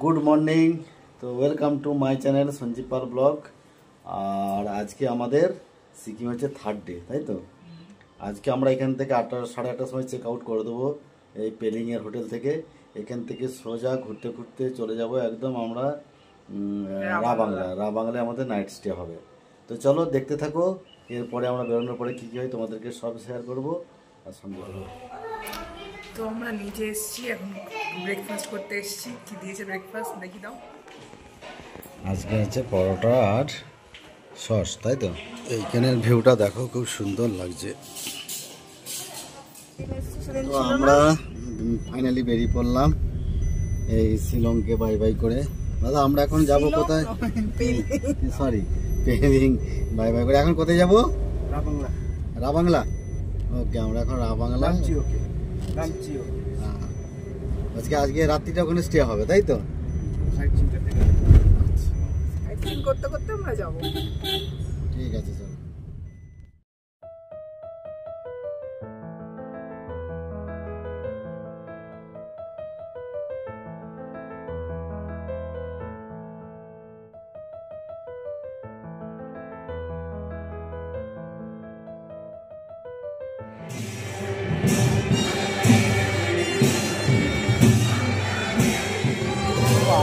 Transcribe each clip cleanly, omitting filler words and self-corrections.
Good morning. তো welcome to my channel Sanjeev Pal blog. আর আজকে আমাদের সিকিম হচ্ছে থার্ড ডে, তাই তো। আজকে আমরা এখান থেকে 8:30 সময় চেক আউট করে দেবো এই পেলিংয়ের হোটেল থেকে। এখান থেকে সোজা ঘুরতে ঘুরতে চলে যাব একদম আমরা রা বাংলায় আমাদের নাইট স্টে হবে। তো চলো দেখতে থাকো, এরপরে আমরা বেরোনোর পরে কী কী হয় তোমাদেরকে সব শেয়ার করবো আর সঙ্গে করবো। তো আমরা নিচে এসেছি, এখন ব্রেকফাস্ট করতে এসেছি। কি দিয়েছে ব্রেকফাস্ট দেখি দাও। আজকে হচ্ছে পরোটা আর সস, তাই তো। এইখানের ভিউটা দেখো, খুব সুন্দর লাগছে। তো আমরা ফাইনালি বেরিয়ে পড়লাম এই শিলংকে বাই বাই করে। দাদা আমরা এখন যাব কোথায়? সরি, পেলিং বাই বাই করে এখন কোথায় যাব? রাবাংলা। ওকে, আমরা এখন রাবাংলা। আজকে রাত্রিটা ওখানে স্টে হবে, তাই তো। করতে করতে আমরা যাবো। ঠিক আছে, চলো।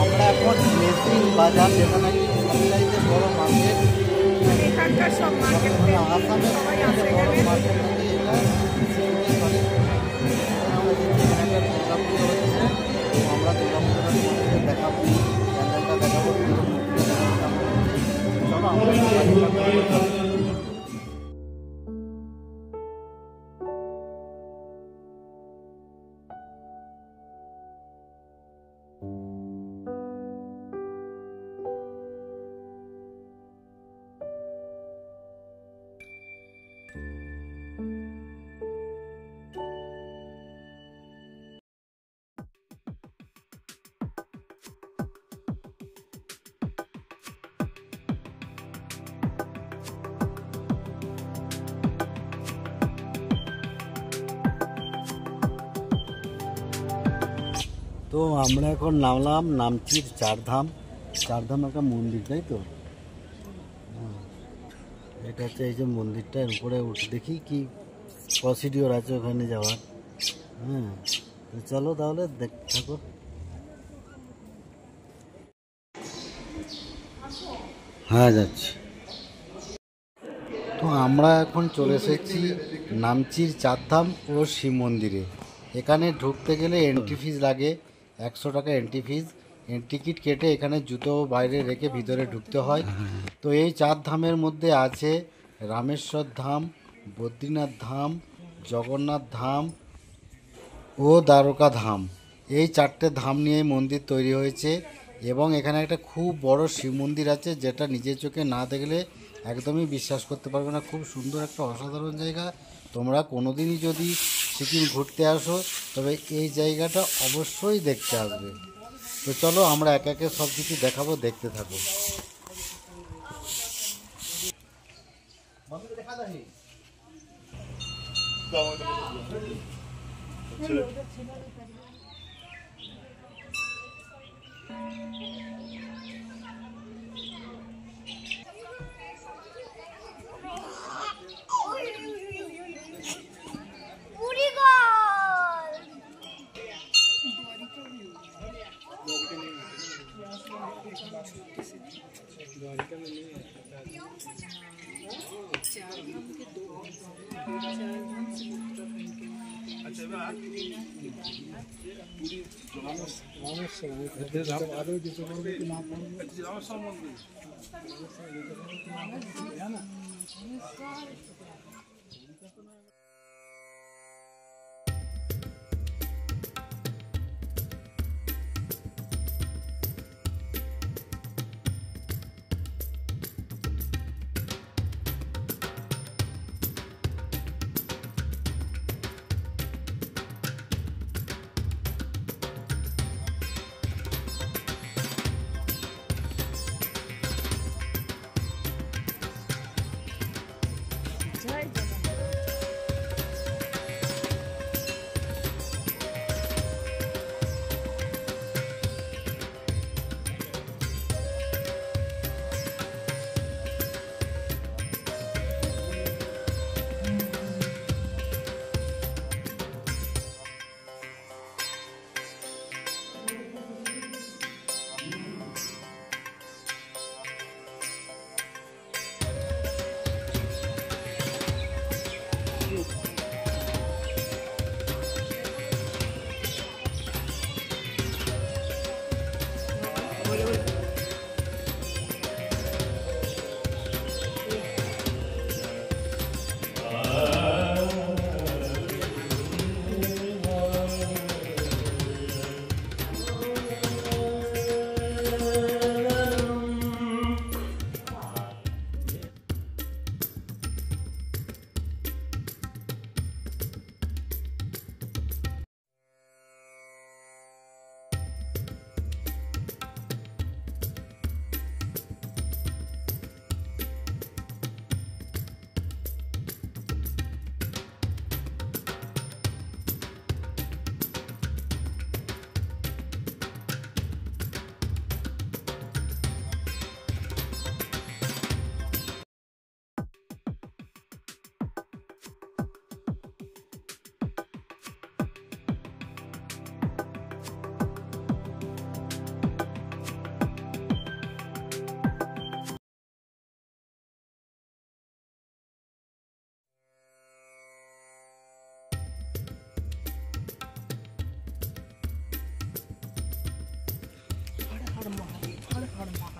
আমরা এখন মেসিন বাজার, যেটা নাকি সবচাইতে বড় মার্কেট এখানকার সব মার্কেট আসামের সবাই আসে বড় এখানে। মার্কেট নাকি এটা সিকিমে চলে। আমরা যেহেতু এখানে একটা দুর্গাপুজো হচ্ছে, তো আমরা দুর্গাপুজোটা তোমাদেরকে দেখাবো, প্যান্ডেলটা দেখাবো, ভিতরে মূর্তিটা দেখাবো কেমন হচ্ছে। চলো আমরা তো আমরা এখন নামলাম নামচির চারধাম একটা মন্দির, তাই তো। এটা হচ্ছে এই যে মন্দিরটা, এর উপরে উঠে দেখি কি প্রসিডিওর আছে ওখানে যাওয়ার। হ্যাঁ, তো চলো তাহলে দেখতে থাকো। হ্যাঁ, যাচ্ছি। তো আমরা এখন চলে এসেছি নামচির চারধাম ও শিব মন্দিরে। এখানে ঢুকতে গেলে এন্ট্রি ফিজ লাগে 100 টাকা এন্ট্রি ফিজ। টিকিট কেটে এখানে জুতো বাইরে রেখে ভিতরে ঢুকতে হয়। তো এই চার ধামের মধ্যে আছে রামেশ্বর ধাম, বদ্রীনাথ ধাম, জগন্নাথ ধাম ও দ্বারকা ধাম। এই 4টে ধাম নিয়ে মন্দির তৈরি হয়েছে। এবং এখানে একটা খুব বড় শিব মন্দির আছে, যেটা নিজের চোখে না দেখলে একদমই বিশ্বাস করতে পারবে না। খুব সুন্দর একটা অসাধারণ জায়গা। তোমরা কোনোদিনই যদি সিকিম ঘুরতে আসো, তবে এই জায়গাটা অবশ্যই দেখতে আসবে। তো চলো আমরা একে একে সব কিছু দেখাবো, দেখতে থাকো। हर महादेव, हर हर महादेव।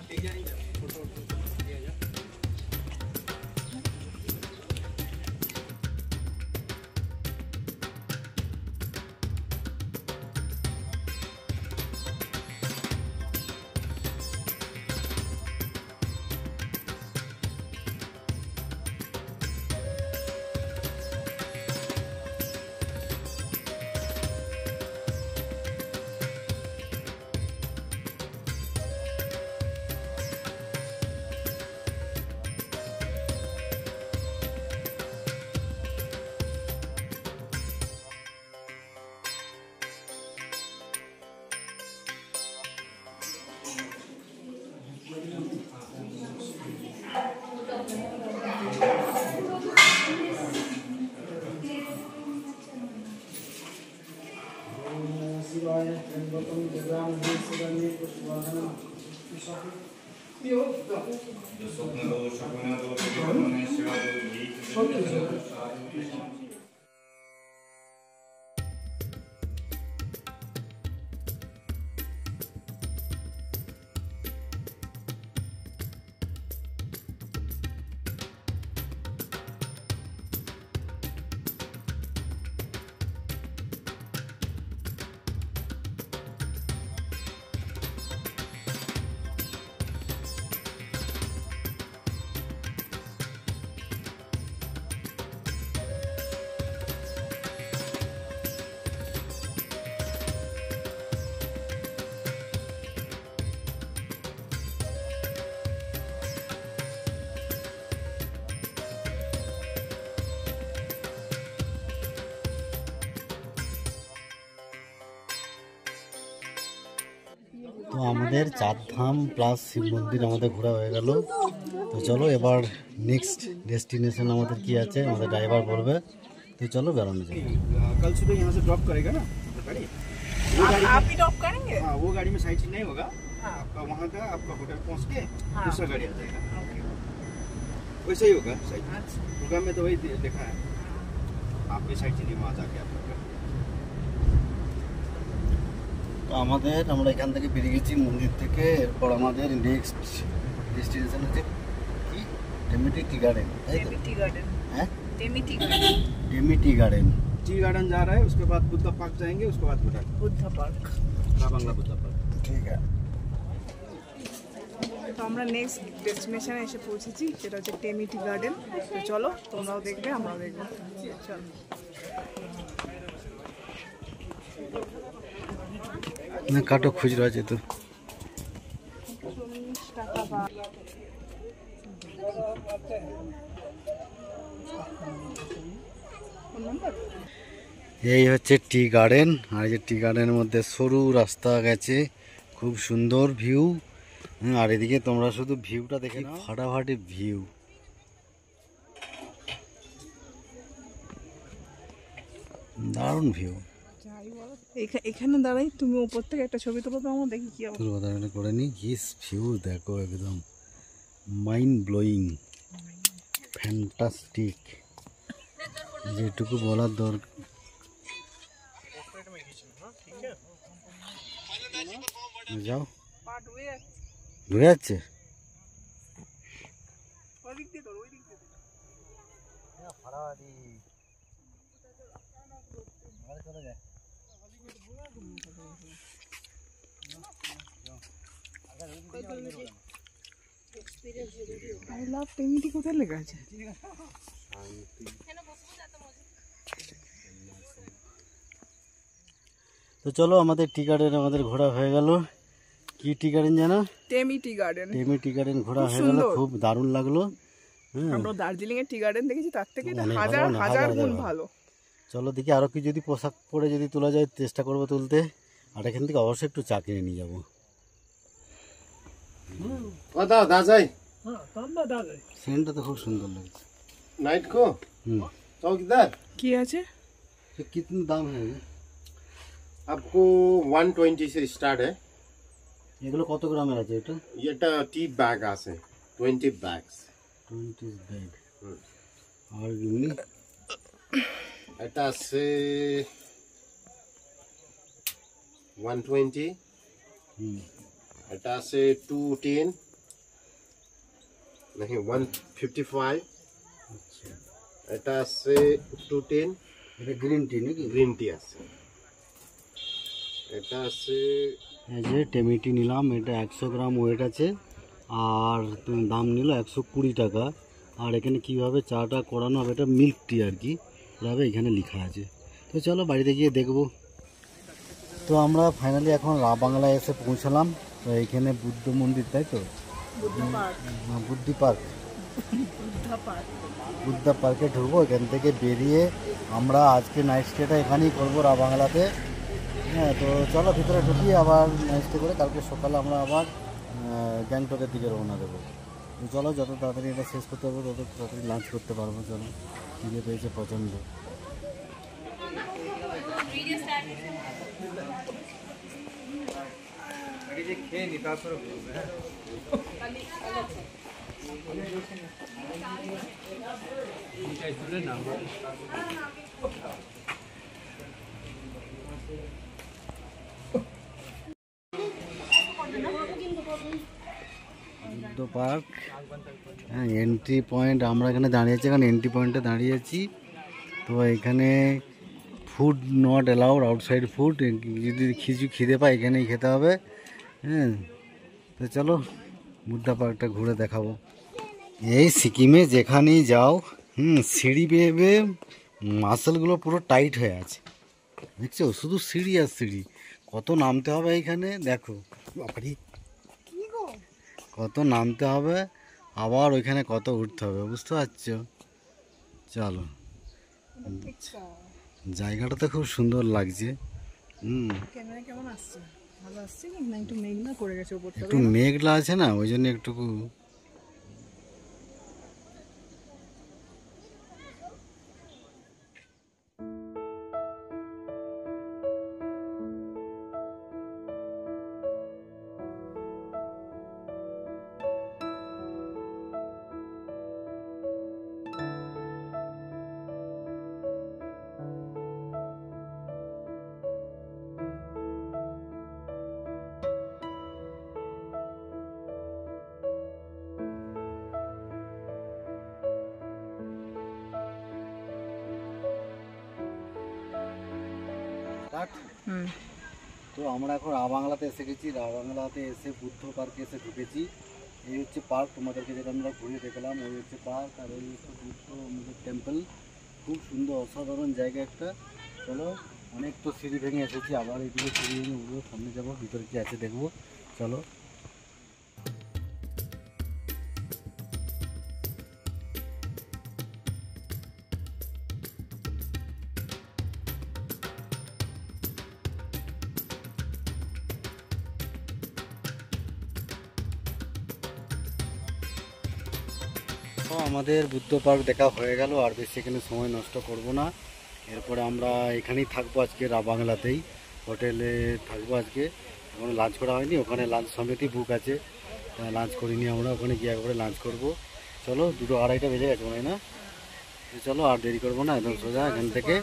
তো আমাদের চারধাম প্লাস শিব মন্দির আমাদের ঘোরা হয়ে গেল। তো চলো এবার নেক্সট ডেস্টিনেশন আমাদের কি আছে আমাদের ড্রাইভার বলবে। तो चलो बेरोने जाएंगे। कल सुबह यहाँ से ड्रॉप करेगा ना गाड़ी, आप ही ड्रॉप करेंगे? हाँ वो गाड़ी में साइड सीन नहीं होगा। हाँ। आपका वहाँ का आपका होटल पहुँच के हाँ। दूसरा गाड़ी आ जाएगा, ओके। वैसे ही होगा साइड। अच्छा। प्रोग्राम में तो वही देखा है, आपकी साइड सीन वहाँ जाके आप তো আমাদের আমরা এখান থেকে বেরিয়ে গেছি মন্দির থেকে। এরপর আমাদের নেক্সট ডেস্টিনেশন হচ্ছে কি টেমিটি টি গার্ডেন, তাই তো? Tea garden. হ্যাঁ टेमिटी गार्डन। টেমিটি গার্ডেন। टी गार्डन जा रहा है, उसके बाद बुद्धा पार्क जाएंगे, उसके बाद बुद्ध पार्क। बांग्ला बुद्धा पार्क। ঠিক আছে। তো আমরা নেক্সট ডেস্টিনেশনে এসে পৌঁছেছি, যেটা হচ্ছে টেমিটি গার্ডেন। তো চলো তোমরাও দেখবে, আমরাও দেখবো। চলো। না কাটো খুচরো আছে তো। 40 টাকা বা ফোন নাম্বার। এই হচ্ছে টি গার্ডেন, আর এই যে টি গার্ডেনের মধ্যে সরু রাস্তা গেছে, খুব সুন্দর ভিউ। আর এদিকে তোমরা শুধু ভিউটা দেখে নাও, ফাটাফাটি ভিউ। দারুণ ভিউ। এখানে দাঁড়াই, তুমি উপর থেকে একটা ছবি তুলো তো, আমরা দেখি কি অবস্থা। তোর কথা করে নি, হিস ভিউ দেখো একদম মাইন্ড ব্লোয়িং, ফ্যান্টাস্টিক, যেটুকু বলার দরকার। যাও পার্ট ওয়ে ঘুরে যাচ্ছে। ওদিক দিয়ে ধর, ওই দিক দিয়ে। আই লাভ টেমিটি কোথায় লেখা আছে? তো চলো আমাদের টি গার্ডেন আমাদের ঘোরা হয়ে গেল। কি টি গার্ডেন জানো? টেমিটি গার্ডেন। টেমি টি গার্ডেন ঘোরা খুব হয়ে গেল, সুন্দর। খুব দারুণ লাগলো। হ্যাঁ আমরা দার্জিলিং এর টি গার্ডেন দেখেছি, তার থেকে এটা অনেক ভালো, হাজার অনেক হাজার হাজার গুণ ভালো। ভালো। চলো দেখি আরো কি যদি পোশাক পরে যদি তোলা যায়, চেষ্টা করবো তুলতে। আর এখান থেকে অবশ্যই একটু চা কিনে নিয়ে যাবো। दादाई সেন্টটা তো খুব সুন্দর লাগছে। नाइट को হুম, चौकीदार কি আছে? তো কিতনা দাম হ্যাঁ? आपको 120 से स्टार्ट है। এগুলো কত গ্রামের আছে এটা? ये टी बैग আছে 20 बैग्स। 20 ব্যাগ। আর এমনি এটা আছে 120। হুম, এটা আছে 210 নাকি 155 এটা আছে 210 এটা গ্রিন টি নাকি? গ্রিন টি আছে এটা আছে এই যে টেমিটি নিলাম, এটা 100 গ্রাম ওয়েট আছে আর দাম নিল 120 টাকা। আর এখানে কিভাবে চাটা করানো হবে, এটা মিল্ক টি আর কি, এভাবে এখানে লেখা আছে। তো চলো বাড়িতে গিয়ে দেখবো। তো আমরা ফাইনালি এখন রা বাংলায় এসে পৌঁছালাম। তো এইখানে বুদ্ধ মন্দির, তাই তো? বুদ্ধি পার্ক, বুদ্ধা পার্কে ঢুকবো। এখান থেকে বেরিয়ে আমরা আজকে নাইট স্টেটা এখানেই করবো রা বাংলাতে। হ্যাঁ, তো চলো ভিতরে ঢুকি, আবার নাইট স্টে করে কালকে সকালে আমরা আবার গ্যাংটকের দিকে রওনা দেবো। তো চলো যত তাড়াতাড়ি এটা শেষ করতে পারবো তত তাড়াতাড়ি লাঞ্চ করতে পারবো। চলো, খিদে পেয়েছে প্রচণ্ড। খেয়ে নি তারপরে বলবে। হ্যাঁ বুদ্ধ পার্ক, হ্যাঁ, এন্ট্রি পয়েন্ট। আমরা এখানে দাঁড়িয়েছি, এখন এন্ট্রি পয়েন্টে দাঁড়িয়েছি। তো এখানে food not allowed, outside food. যদি কিছু খিদে পায় এখানেই খেতে হবে। হ্যাঁ, তো চলো বুদ্ধা পার্কটা ঘুরে দেখাবো। এই সিকিমে যেখানেই যাও, সিঁড়ি বেয়ে বেয়ে মাসেলগুলো পুরো টাইট হয়ে আছে, দেখছো? শুধু সিঁড়ি আর সিঁড়ি। কত নামতে হবে এইখানে দেখো, বাবারে কত নামতে হবে, আবার ওইখানে কত উঠতে হবে, বুঝতে পারছো? চলো, জায়গাটা তো খুব সুন্দর লাগছে। ক্যামেরা কেমন আসছে? ভালো আসছে কি না? একটু মেঘনা করে গেছে উপরটা। একটু মেঘলা আছে না, ওই জন্য একটুকু। তো আমরা এখন রা বাংলাতে এসে গেছি। রা বাংলাতে এসে বুদ্ধ পার্কে এসে ঢুকেছি। এই হচ্ছে পার্ক, তোমাদেরকে যেটা আমরা ঘুরিয়ে দেখলাম, ওই হচ্ছে পার্ক। আর ওই হচ্ছে বুদ্ধ টেম্পল, খুব সুন্দর অসাধারণ জায়গা একটা। চলো, অনেক তো সিঁড়ি ভেঙে এসেছি, আবার এইদিকে সিঁড়ি ভেঙে উঠবো, সামনে যাবো, ভিতরে কি আছে দেখবো। চলো। তো আমাদের বুদ্ধ পার্ক দেখা হয়ে গেল, আর বেশি এখানে সময় নষ্ট করব না। এরপরে আমরা এখানেই থাকবো আজকে, রা বাংলাতেই হোটেলে থাকবো আজকে। এখন লাঞ্চ করা হয়নি, ওখানে লাঞ্চ সমিতি বুক আছে, লাঞ্চ করিনি আমরা, ওখানে গিয়ে একবারে লাঞ্চ করব। চলো, 2টো 2:30 বেজে গেছে মনে হয় না? চলো আর দেরি করবো না, একদম সোজা এখান থেকে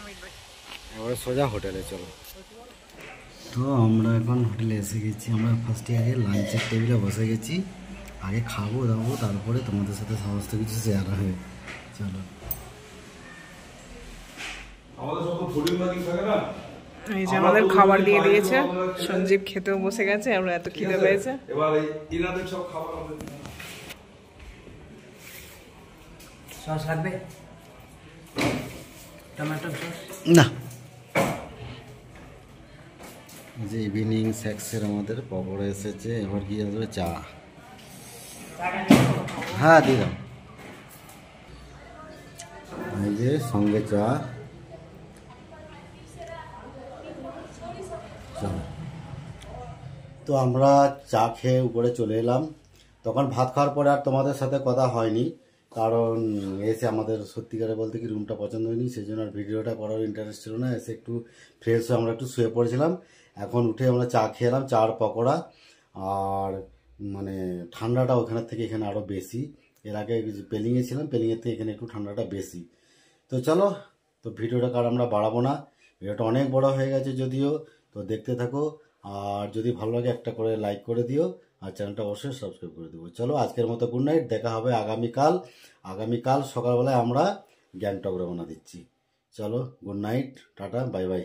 এবারে সোজা হোটেলে। চলো। তো আমরা এখন হোটেলে এসে গেছি। আমরা ফার্স্টে আগে লাঞ্চের টেবিলে বসে গেছি, আগে খাবো দাবো, তারপরে তোমাদের সাথে সমস্ত কিছু শেয়ার হবে। চলো। এই যে আমাদের খাবার দিয়ে দিয়েছে, সঞ্জীব খেতেও বসে গেছে, আমরা এত খিদে পেয়েছে। এবার ইনাদের সব খাবার হবে। সস লাগবে, টমেটো সস না, যে ইভিনিং স্ন্যাক্সের আমাদের পকোড়া এসেছে, এবার কি আসবে? চা। হ্যাঁ দিলাম, এই যে সঙ্গে চা। চলো। তো আমরা চা খেয়ে উপরে চলে এলাম। তখন ভাত খাওয়ার পরে আর তোমাদের সাথে কথা হয়নি, কারণ এসে আমাদের সত্যিকারে বলতে কি রুমটা পছন্দ হয়নি, সেই জন্য আর ভিডিওটা করার ইন্টারেস্ট ছিল না। এসে একটু ফ্রেশ হয়ে আমরা একটু শুয়ে পড়েছিলাম। এখন উঠে আমরা চা খেলাম, চা আর পকোড়া। আর মানে ঠান্ডাটা ওখানের থেকে এখানে আরও বেশি। এর আগে পেলিংয়ে ছিলাম, পেলিংয়ের থেকে এখানে একটু ঠান্ডাটা বেশি। তো চলো, তো ভিডিওটা আর আমরা বাড়াবো না, ভিডিওটা অনেক বড় হয়ে গেছে যদিও। তো দেখতে থাকো, আর যদি ভালো লাগে একটা করে লাইক করে দিও, আর চ্যানেলটা অবশ্যই সাবস্ক্রাইব করে দেবো। চলো আজকের মতো গুড নাইট, দেখা হবে আগামীকাল সকালবেলায় আমরা গ্যাংটক রওনা দিচ্ছি। চলো good night, tata, bye bye.